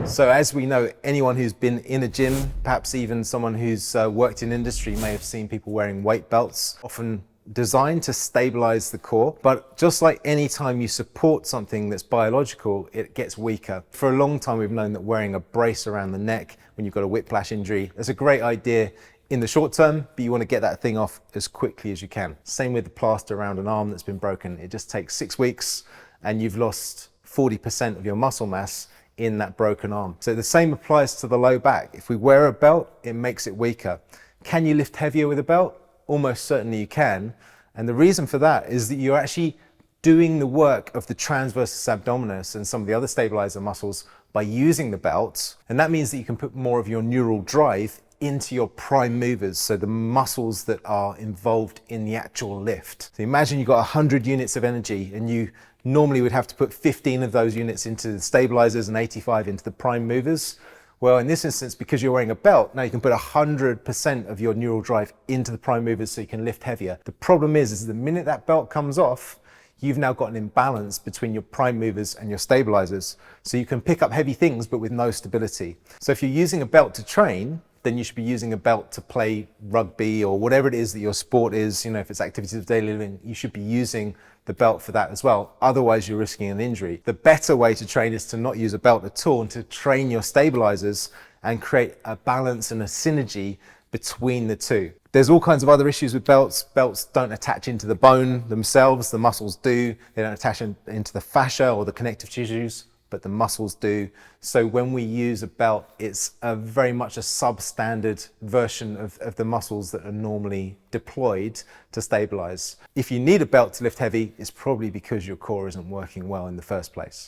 So as we know, anyone who's been in a gym, perhaps even someone who's worked in industry, may have seen people wearing weight belts, often designed to stabilize the core. But just like any time you support something that's biological, it gets weaker. For a long time, we've known that wearing a brace around the neck when you've got a whiplash injury is a great idea in the short term, but you want to get that thing off as quickly as you can. Same with the plaster around an arm that's been broken. It just takes 6 weeks and you've lost 40% of your muscle mass in that broken arm. So the same applies to the low back. If we wear a belt, it makes it weaker. Can you lift heavier with a belt? Almost certainly you can. And the reason for that is that you're actually doing the work of the transversus abdominis and some of the other stabilizer muscles by using the belt. And that means that you can put more of your neural drive into your prime movers, so the muscles that are involved in the actual lift. So imagine you've got 100 units of energy and you normally would have to put 15 of those units into the stabilizers and 85 into the prime movers. Well, in this instance, because you're wearing a belt, now you can put 100% of your neural drive into the prime movers so you can lift heavier. The problem is the minute that belt comes off, you've now got an imbalance between your prime movers and your stabilizers. So you can pick up heavy things, but with no stability. So if you're using a belt to train, then you should be using a belt to play rugby or whatever it is that your sport is. You know, if it's activities of daily living, you should be using the belt for that as well. Otherwise, you're risking an injury. The better way to train is to not use a belt at all and to train your stabilizers and create a balance and a synergy between the two. There's all kinds of other issues with belts. Belts don't attach into the bone themselves. The muscles do. They don't attach into the fascia or the connective tissues, but the muscles do. So when we use a belt, it's very much a substandard version of the muscles that are normally deployed to stabilize. If you need a belt to lift heavy, it's probably because your core isn't working well in the first place.